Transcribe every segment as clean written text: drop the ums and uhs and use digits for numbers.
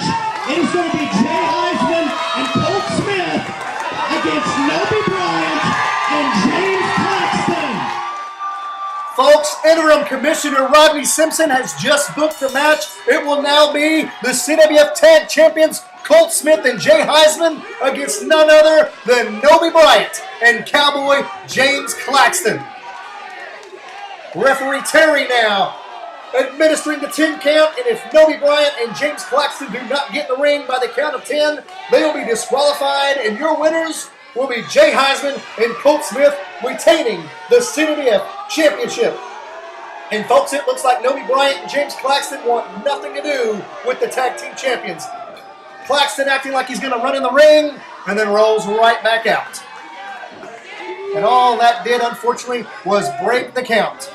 match. It is going to be Jay Hiesman and Colt Smith against Nobe Bryant and James Claxton. Folks, Interim Commissioner Rodney Simpson has just booked the match. It will now be the CWF Tag Champions Colt Smith and Jay Hiesman against none other than Nobe Bryant and Cowboy James Claxton. Referee Terry now administering the 10 count, and if Nobe Bryant and James Claxton do not get in the ring by the count of 10, they will be disqualified, and your winners will be Jay Hiesman and Colt Smith, retaining the CWF Championship. And folks, it looks like Nobe Bryant and James Claxton want nothing to do with the Tag Team Champions. Claxton acting like he's going to run in the ring, and then rolls right back out. And all that did, unfortunately, was break the count.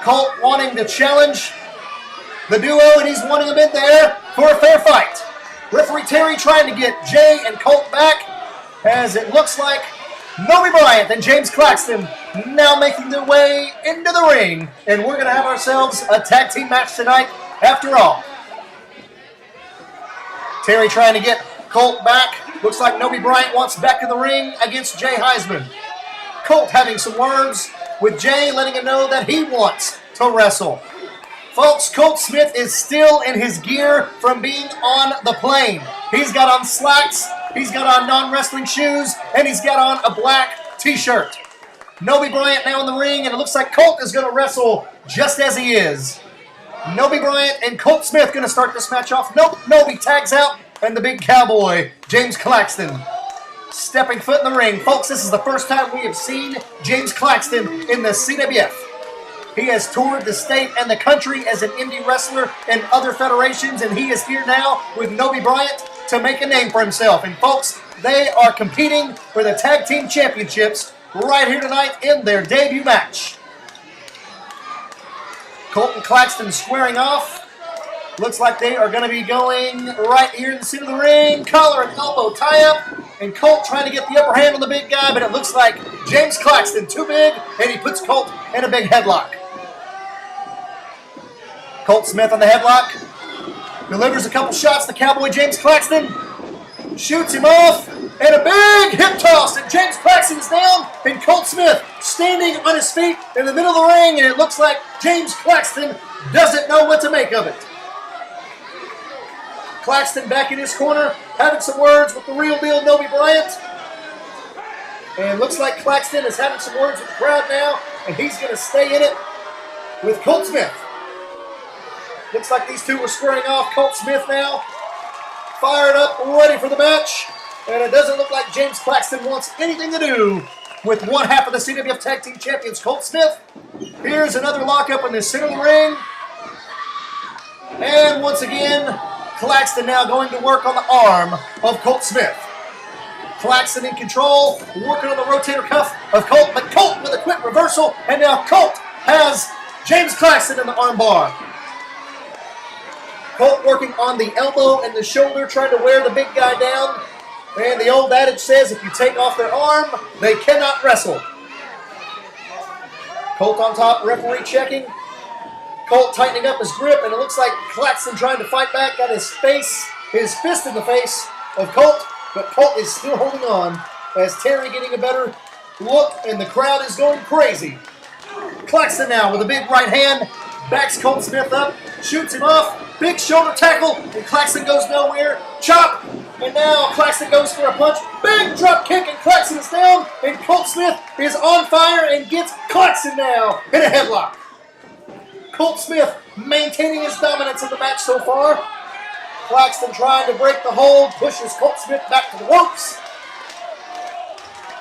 Colt wanting to challenge the duo, and he's wanting them in there for a fair fight. Referee Terry trying to get Jay and Colt back, as it looks like Nobe Bryant and James Claxton now making their way into the ring. And we're going to have ourselves a tag team match tonight after all. Terry trying to get Colt back. Looks like Nobe Bryant wants back in the ring against Jay Hiesman. Colt having some words with Jay, letting him know that he wants to wrestle. Folks, Colt Smith is still in his gear from being on the plane. He's got on slacks, he's got on non-wrestling shoes, and he's got on a black t-shirt. Nobe Bryant now in the ring, and it looks like Colt is going to wrestle just as he is. Nobe Bryant and Colt Smith going to start this match off. Nobe tags out, and the big cowboy, James Claxton, stepping foot in the ring. Folks, this is the first time we have seen James Claxton in the CWF. He has toured the state and the country as an indie wrestler in other federations, and he is here now with Nobe Bryant to make a name for himself. And folks, they are competing for the Tag Team Championships right here tonight in their debut match. Colt and Claxton squaring off. Looks like they are going to be going right here in the center of the ring. Collar and elbow tie-up. And Colt trying to get the upper hand on the big guy, but it looks like James Claxton too big, and he puts Colt in a big headlock. Colt Smith on the headlock. Delivers a couple shots to Cowboy James Claxton. Shoots him off. And a big hip toss, and James Claxton is down, and Colt Smith standing on his feet in the middle of the ring, and it looks like James Claxton doesn't know what to make of it. Claxton back in his corner, having some words with the real deal Nobe Bryant. And looks like Claxton is having some words with the crowd now, and he's going to stay in it with Colt Smith. Looks like these two were squaring off. Colt Smith now fired up, ready for the match. And it doesn't look like James Claxton wants anything to do with one half of the CWF Tag Team Champions, Colt Smith. Here's another lockup in the center of the ring. And once again, Claxton now going to work on the arm of Colt Smith. Claxton in control, working on the rotator cuff of Colt, but Colt with a quick reversal, and now Colt has James Claxton in the arm bar. Colt working on the elbow and the shoulder, trying to wear the big guy down. And the old adage says if you take off their arm, they cannot wrestle. Colt on top, referee checking. Colt tightening up his grip, and it looks like Claxton trying to fight back. Got his fist in the face of Colt, but Colt is still holding on as Terry getting a better look, and the crowd is going crazy. Claxton now with a big right hand, backs Colt Smith up, shoots him off, big shoulder tackle, and Claxton goes nowhere. Chop, and now Claxton goes for a punch. Big drop kick, and Claxton is down, and Colt Smith is on fire and gets Claxton now in a headlock. Colt Smith maintaining his dominance in the match so far. Claxton trying to break the hold, pushes Colt Smith back to the ropes.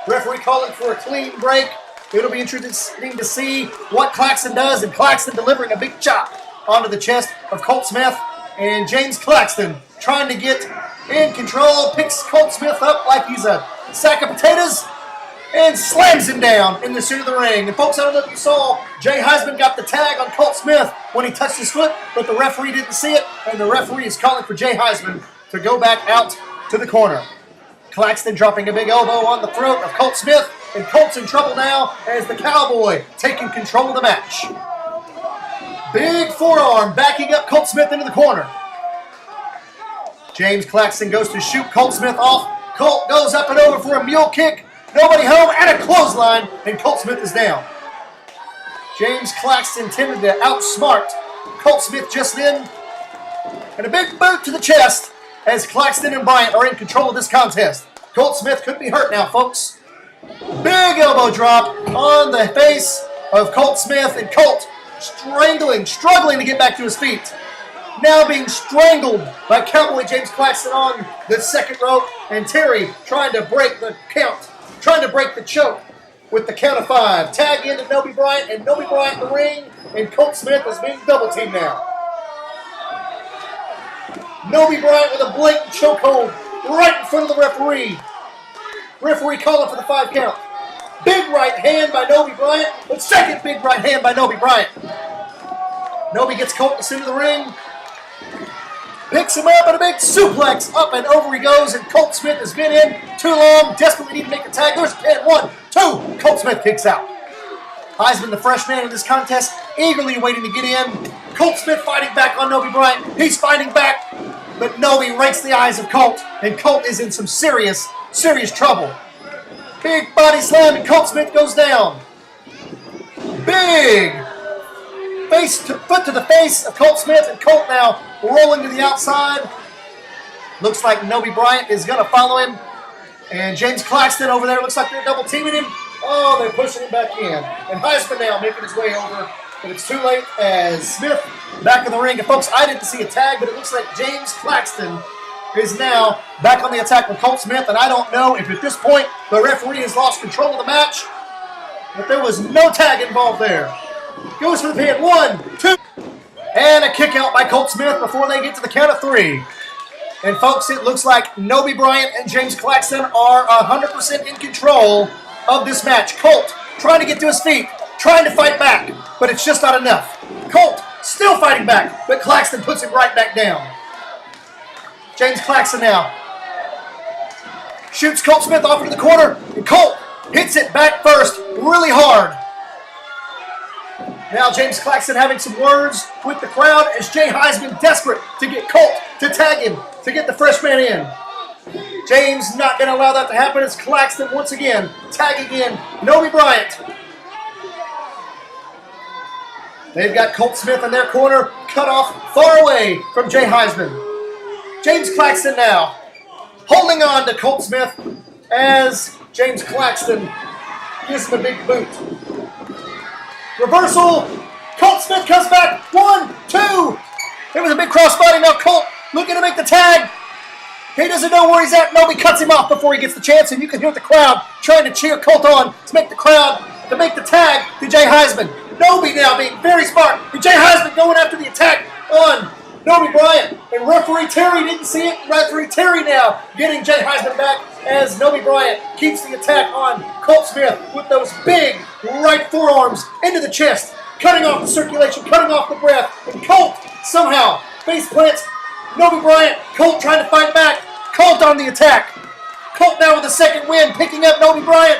Referee calling for a clean break. It'll be interesting to see what Claxton does, and Claxton delivering a big chop onto the chest of Colt Smith. And James Claxton trying to get in control, picks Colt Smith up like he's a sack of potatoes, and slams him down in the center of the ring. And folks, I don't know if you saw, Jay Hiesman got the tag on Colt Smith when he touched his foot, but the referee didn't see it, and the referee is calling for Jay Hiesman to go back out to the corner. Claxton dropping a big elbow on the throat of Colt Smith, and Colt's in trouble now as the Cowboy taking control of the match. Big forearm backing up Colt Smith into the corner. James Claxton goes to shoot Colt Smith off. Colt goes up and over for a mule kick. Nobody home and a clothesline, and Colt Smith is down. James Claxton tended to outsmart Colt Smith just then. And a big boot to the chest as Claxton and Bryant are in control of this contest. Colt Smith could be hurt now, folks. Big elbow drop on the face of Colt Smith, and Colt struggling to get back to his feet. Now being strangled by Cowboy James Claxton on the second rope, and Terry trying to break the count, trying to break the choke with the count of 5. Tag into Nobe Bryant, and Nobe Bryant in the ring, and Colt Smith is being double teamed now. Nobe Bryant with a blatant chokehold right in front of the referee. Referee calling for the 5 count. Big right hand by Nobe Bryant, but second big right hand by Nobe Bryant. Nobe gets Colt into the ring, picks him up, and a big suplex. Up and over he goes, and Colt Smith has been in too long. Desperately need to make the tag. There's a pin. 1, 2. Colt Smith kicks out. Hiesman, the fresh man in this contest, eagerly waiting to get in. Colt Smith fighting back on Nobe Bryant. He's fighting back, but Nobe rakes the eyes of Colt, and Colt is in some serious trouble. Big body slam, and Colt Smith goes down. Big foot to the face of Colt Smith, and Colt now rolling to the outside. Looks like Nobe Bryant is going to follow him. And James Claxton over there, looks like they're double teaming him. Oh, they're pushing him back in. And Heisman now making his way over. But it's too late as Smith back in the ring. And folks, I didn't see a tag, but it looks like James Claxton is now back on the attack with Colt Smith. And I don't know if at this point the referee has lost control of the match. But there was no tag involved there. Goes for the pin. 1, 2. And a kick out by Colt Smith before they get to the count of 3. And folks, it looks like Nobe Bryant and James Claxton are 100% in control of this match. Colt trying to get to his feet, trying to fight back, but it's just not enough. Colt still fighting back, but Claxton puts him right back down. James Claxton now shoots Colt Smith off into the corner, and Colt hits it back first really hard. Now James Claxton having some words with the crowd as Jay Hiesman desperate to get Colt to tag him, to get the fresh man in. James not going to allow that to happen as Claxton once again tagging in Nobe Bryant. They've got Colt Smith in their corner, cut off far away from Jay Hiesman. James Claxton now holding on to Colt Smith as James Claxton gives him a big boot. Reversal. Colt Smith comes back. 1, 2. It was a big crossbody. Now Colt looking to make the tag. He doesn't know where he's at. Nobe cuts him off before he gets the chance, and you can hear the crowd trying to cheer Colt on to make the tag to Jay Hiesman. Nobe now being very smart. And Jay Hiesman going after the attack on Nobe Bryant. And referee Terry didn't see it. Referee Terry now getting Jay Hiesman back as Nobe Bryant keeps the attack on Colt Smith with those big right forearms into the chest, cutting off the circulation, cutting off the breath. And Colt somehow face plants Nobe Bryant. Colt trying to fight back. Colt on the attack. Colt now with a second win, picking up Nobe Bryant.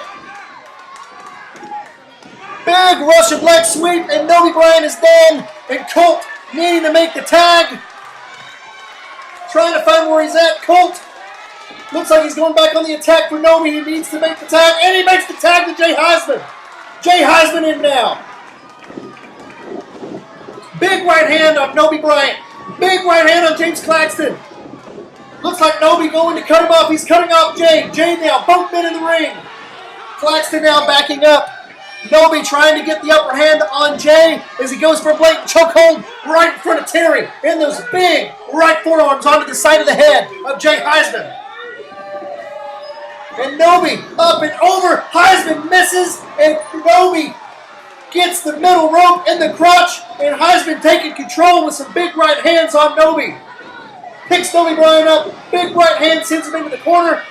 Big Russian leg sweep, and Nobe Bryant is done. And Colt needing to make the tag. Trying to find where he's at. Colt looks like he's going back on the attack for Nobe. He needs to make the tag, and he makes the tag to Jay Hiesman. Jay Hiesman in now. Big right hand on Nobe Bryant. Big right hand on James Claxton. Looks like Nobe going to cut him off. He's cutting off Jay. Jay now both men in the ring. Claxton now backing up. Nobe trying to get the upper hand on Jay as he goes for a blatant chokehold right in front of Terry. And those big right forearms onto the side of the head of Jay Hiesman. And Nobe up and over. Hiesman misses, and Nobe gets the middle rope and the crotch. And Hiesman taking control with some big right hands on Nobe. Picks Nobe Bryant up. Big right hand sends him into the corner.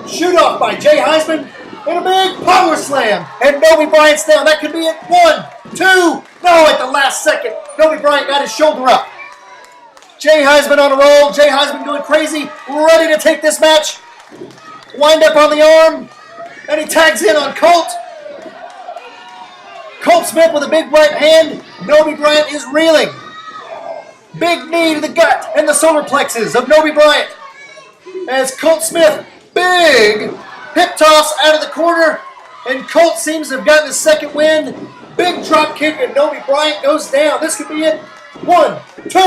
Shoot off by Jay Hiesman. And a big power slam. And Nobe Bryant's down. That could be it. 1, 2. No, at the last second, Nobe Bryant got his shoulder up. Jay Hiesman on a roll. Jay Hiesman going crazy. Ready to take this match. Wind up on the arm. And he tags in on Colt. Colt Smith with a big right hand. Nobe Bryant is reeling. Big knee to the gut and the solar plexus of Nobe Bryant. As Colt Smith, big hip toss out of the corner, and Colt seems to have gotten his second win. Big drop kick, and Nobe Bryant goes down. This could be it. 1, 2,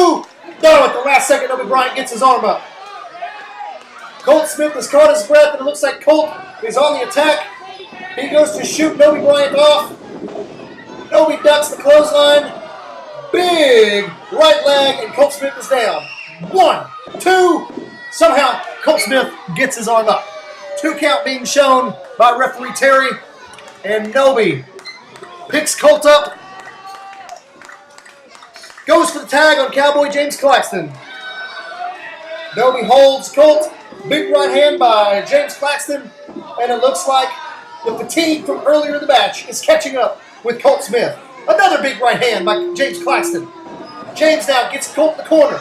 no, at the last second, Nobe Bryant gets his arm up. Colt Smith has caught his breath, and it looks like Colt is on the attack. He goes to shoot Nobe Bryant off. Nobe ducks the clothesline. Big right leg, and Colt Smith is down. 1, 2, somehow Colt Smith gets his arm up. 2 count being shown by referee Terry, and Nobe picks Colt up. Goes for the tag on Cowboy James Claxton. Nobe holds Colt. Big right hand by James Claxton, and it looks like the fatigue from earlier in the match is catching up with Colt Smith. Another big right hand by James Claxton. James now gets Colt in the corner.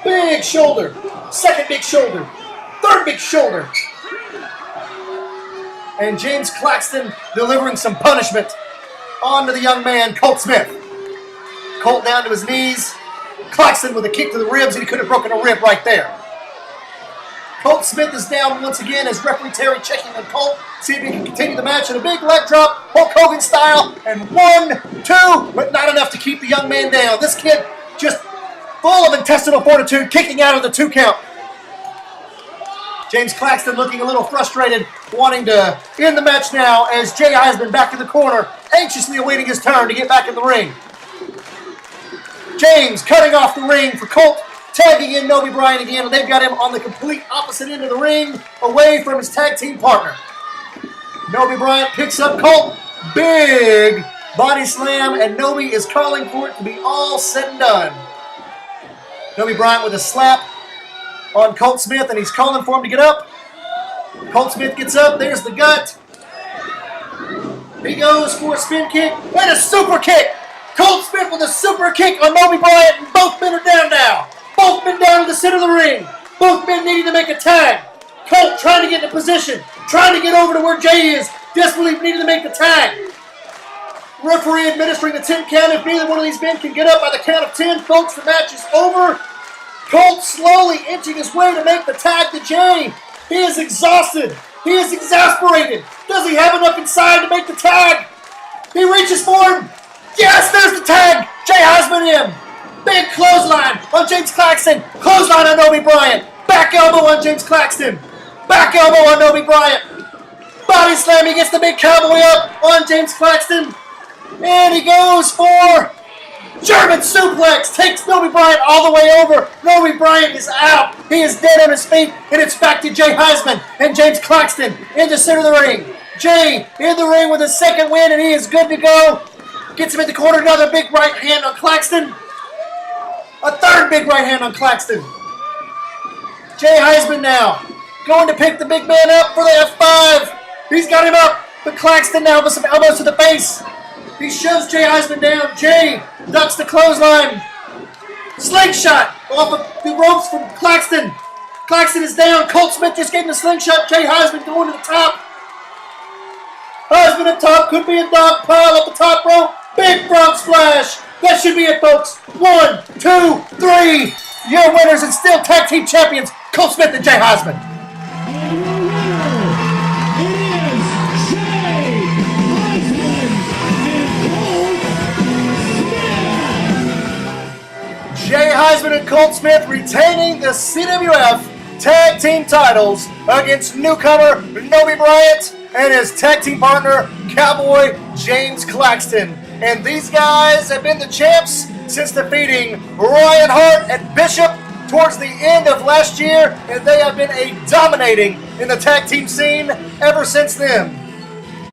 Big shoulder. Second big shoulder. Third big shoulder. And James Claxton delivering some punishment onto the young man, Colt Smith. Colt down to his knees. Claxton with a kick to the ribs, and he could have broken a rib right there. Colt Smith is down once again as referee Terry checking on Colt, see if he can continue the match, and a big leg drop, Hulk Hogan style, and 1, 2, but not enough to keep the young man down. This kid just full of intestinal fortitude, kicking out of the 2 count. James Claxton looking a little frustrated, wanting to end the match now as Jay Hiesman back in the corner, anxiously awaiting his turn to get back in the ring. James cutting off the ring for Colt, tagging in Nobe Bryant again, and they've got him on the complete opposite end of the ring, away from his tag team partner. Nobe Bryant picks up Colt, big body slam, and Nobe is calling for it to be all said and done. Nobe Bryant with a slap on Colt Smith, and he's calling for him to get up. Colt Smith gets up, there's the gut. He goes for a spin kick, and a super kick! Colt Smith with a super kick on Nobe Bryant, and both men are down now. Both men down to the center of the ring. Both men needing to make a tag. Colt trying to get in position, trying to get over to where Jay is, desperately needing to make the tag. Referee administering the 10 count. If neither one of these men can get up by the count of 10, folks, the match is over. Colt slowly inching his way to make the tag to Jay. He is exhausted. He is exasperated. Does he have enough inside to make the tag? He reaches for him. Yes, there's the tag. Jay Hiesman in. Big clothesline on James Claxton. Clothesline on Nobe Bryant. Back elbow on James Claxton. Back elbow on Nobe Bryant. Body slam. He gets the big cowboy up on James Claxton. And he goes for German suplex. Takes Nobe Bryant all the way over. Nobe Bryant is out. He is dead on his feet. And it's back to Jay Hiesman and James Claxton in the center of the ring. Jay in the ring with his second win, and he is good to go. Gets him in the corner. Another big right hand on Claxton. A third big right hand on Claxton. Jay Hiesman now going to pick the big man up for the F5. He's got him up, but Claxton now with some elbows to the face. He shoves Jay Hiesman down. Jay ducks the clothesline. Slingshot off of the ropes from Claxton. Claxton is down. Colt Smith just getting the slingshot. Jay Hiesman going to the top. Hiesman up top. Could be a dog pile up the top rope. Big frog splash. That should be it, folks. 1, 2, 3. Your winners and still tag team champions, Colt Smith and Jay Hiesman. And your winner, it is Jay Hiesman and Colt Smith. Jay Hiesman and Colt Smith retaining the CWF tag team titles against newcomer Nobe Bryant and his tag team partner, Cowboy James Claxton. And these guys have been the champs since defeating Ryan Hart and Bishop towards the end of last year, and they have been dominating in the tag team scene ever since then.